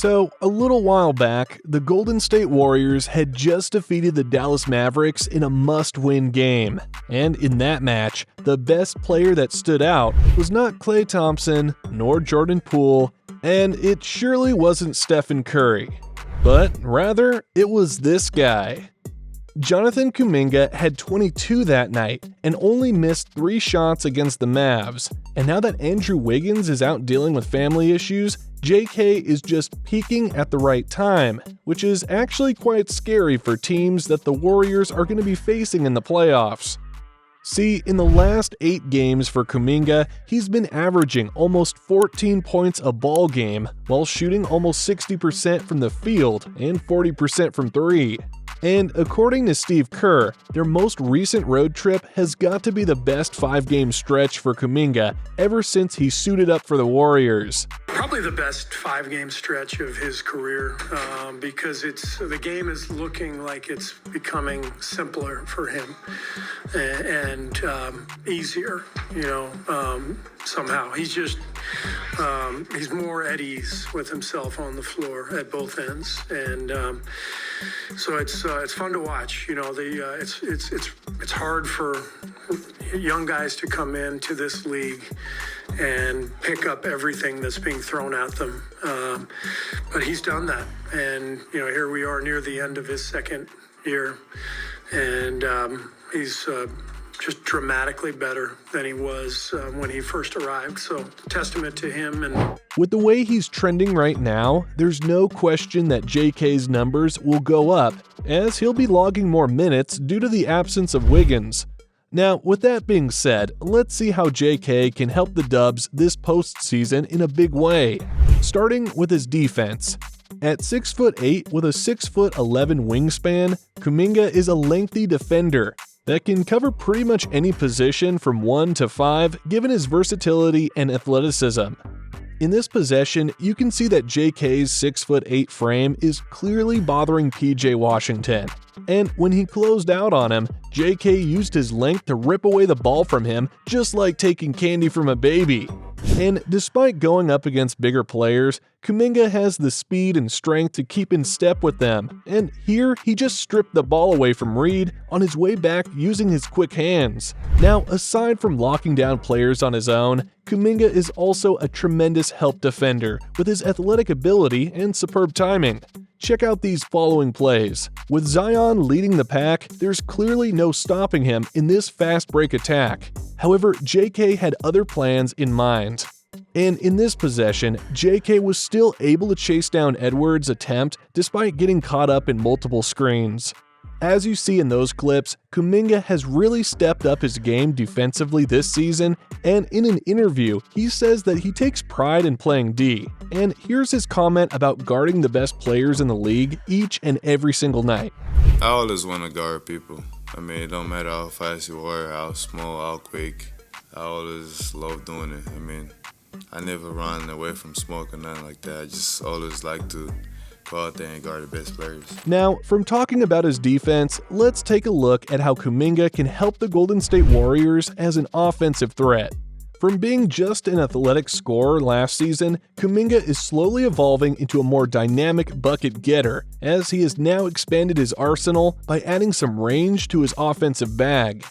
So, a little while back, the Golden State Warriors had just defeated the Dallas Mavericks in a must-win game. And in that match, the best player that stood out was not Klay Thompson, nor Jordan Poole, and it surely wasn't Stephen Curry. But rather, it was this guy. Jonathan Kuminga had 22 that night and only missed 3 shots against the Mavs. And now that Andrew Wiggins is out dealing with family issues, JK is just peaking at the right time, which is actually quite scary for teams that the Warriors are going to be facing in the playoffs. See, in the last 8 games for Kuminga, he's been averaging almost 14 points a ball game while shooting almost 60% from the field and 40% from 3. And according to Steve Kerr, their most recent road trip has got to be the best 5-game stretch for Kuminga ever since he suited up for the Warriors. Probably the best 5-game stretch of his career because the game is looking like it's becoming simpler for him and easier, somehow. He's more at ease with himself on the floor at both ends, and so it's fun to watch. It's hard for young guys to come into this league and pick up everything that's being thrown at them, but he's done that, and here we are near the end of his second year, and he's just dramatically better than he was when he first arrived. So, testament to him. And with the way he's trending right now, there's no question that JK's numbers will go up, as he'll be logging more minutes due to the absence of Wiggins. Now, with that being said, let's see how JK can help the Dubs this postseason in a big way. Starting with his defense. At 6'8" with a 6'11" wingspan, Kuminga is a lengthy defender that can cover pretty much any position from 1 to 5 given his versatility and athleticism. In this possession, you can see that JK's 6'8" frame is clearly bothering PJ Washington. And when he closed out on him, JK used his length to rip away the ball from him, just like taking candy from a baby. And despite going up against bigger players, Kuminga has the speed and strength to keep in step with them, and here he just stripped the ball away from Reed on his way back using his quick hands. Now, aside from locking down players on his own, Kuminga is also a tremendous help defender with his athletic ability and superb timing. Check out these following plays. With Zion leading the pack, there's clearly no stopping him in this fast break attack. However, JK had other plans in mind. And in this possession, JK was still able to chase down Edwards' attempt despite getting caught up in multiple screens. As you see in those clips, Kuminga has really stepped up his game defensively this season, and in an interview, he says that he takes pride in playing D. And here's his comment about guarding the best players in the league each and every single night. I always want to guard people. It don't matter how fast you are, how small, how quick. I always love doing it. I never run away from smoke or nothing like that. I just always like to go out there and guard the best players. Now, from talking about his defense, let's take a look at how Kuminga can help the Golden State Warriors as an offensive threat. From being just an athletic scorer last season, Kuminga is slowly evolving into a more dynamic bucket getter, as he has now expanded his arsenal by adding some range to his offensive bag.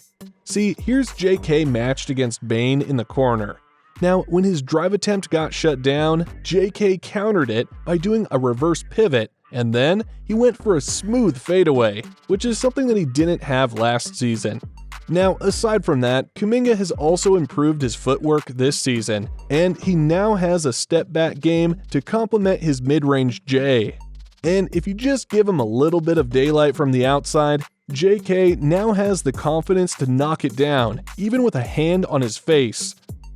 See, here's JK matched against Bane in the corner. Now, when his drive attempt got shut down, JK countered it by doing a reverse pivot, and then he went for a smooth fadeaway, which is something that he didn't have last season. Now, aside from that, Kuminga has also improved his footwork this season, and he now has a step-back game to complement his mid-range J. And if you just give him a little bit of daylight from the outside, JK now has the confidence to knock it down, even with a hand on his face.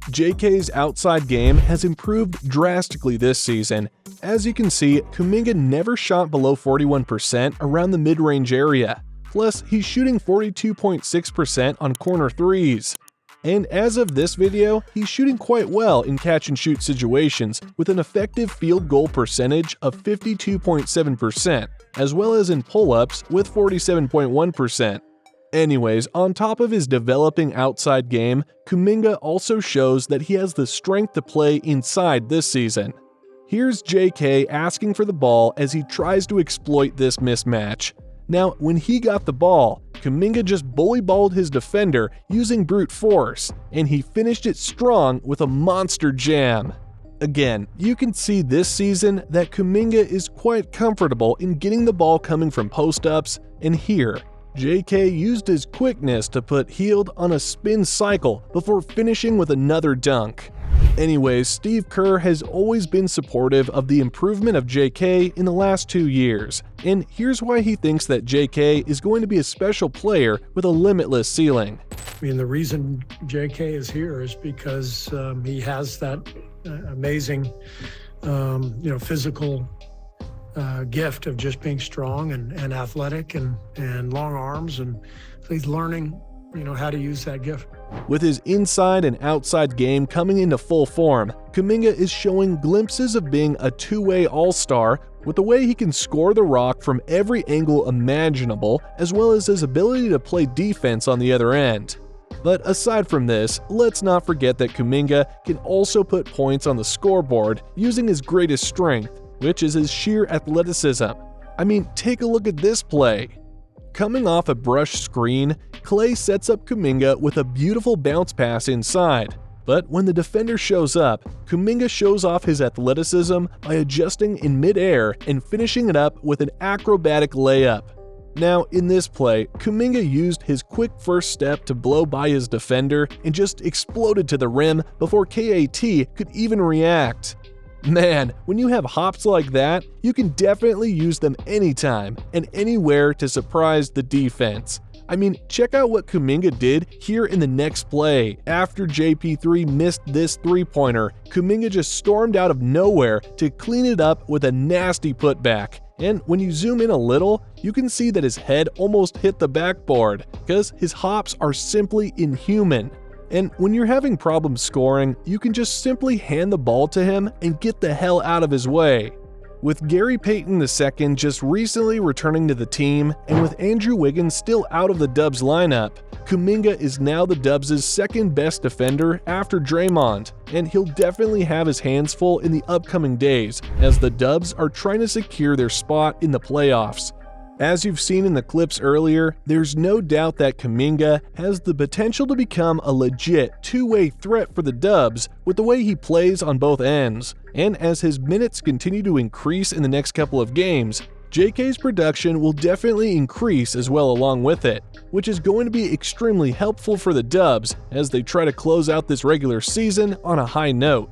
JK's outside game has improved drastically this season. As you can see, Kuminga never shot below 41% around the mid-range area. Plus, he's shooting 42.6% on corner threes. And as of this video, he's shooting quite well in catch-and-shoot situations with an effective field goal percentage of 52.7%, as well as in pull-ups with 47.1%. Anyways, on top of his developing outside game, Kuminga also shows that he has the strength to play inside this season. Here's JK asking for the ball as he tries to exploit this mismatch. Now, when he got the ball, Kuminga just bully-balled his defender using brute force, and he finished it strong with a monster jam. Again, you can see this season that Kuminga is quite comfortable in getting the ball coming from post-ups, and here, JK used his quickness to put Hield on a spin cycle before finishing with another dunk. Anyways, Steve Kerr has always been supportive of the improvement of JK in the last 2 years, and here's why he thinks that JK is going to be a special player with a limitless ceiling. I mean, the reason JK is here is because he has that amazing, physical gift of just being strong and athletic and long arms, and he's learning, how to use that gift. With his inside and outside game coming into full form, Kuminga is showing glimpses of being a two-way all-star with the way he can score the rock from every angle imaginable, as well as his ability to play defense on the other end. But aside from this, let's not forget that Kuminga can also put points on the scoreboard using his greatest strength, which is his sheer athleticism. I mean, take a look at this play. Coming off a brush screen, Klay sets up Kuminga with a beautiful bounce pass inside. But when the defender shows up, Kuminga shows off his athleticism by adjusting in midair and finishing it up with an acrobatic layup. Now, in this play, Kuminga used his quick first step to blow by his defender and just exploded to the rim before KAT could even react. Man, when you have hops like that, you can definitely use them anytime and anywhere to surprise the defense. I mean, check out what Kuminga did here in the next play. After JP3 missed this three-pointer, Kuminga just stormed out of nowhere to clean it up with a nasty putback. And when you zoom in a little, you can see that his head almost hit the backboard, because his hops are simply inhuman. And when you're having problems scoring, you can just simply hand the ball to him and get the hell out of his way. With Gary Payton II just recently returning to the team, and with Andrew Wiggins still out of the Dubs lineup, Kuminga is now the Dubs' second best defender after Draymond, and he'll definitely have his hands full in the upcoming days as the Dubs are trying to secure their spot in the playoffs. As you've seen in the clips earlier, there's no doubt that Kuminga has the potential to become a legit two-way threat for the Dubs with the way he plays on both ends. And as his minutes continue to increase in the next couple of games, JK's production will definitely increase as well along with it, which is going to be extremely helpful for the Dubs as they try to close out this regular season on a high note.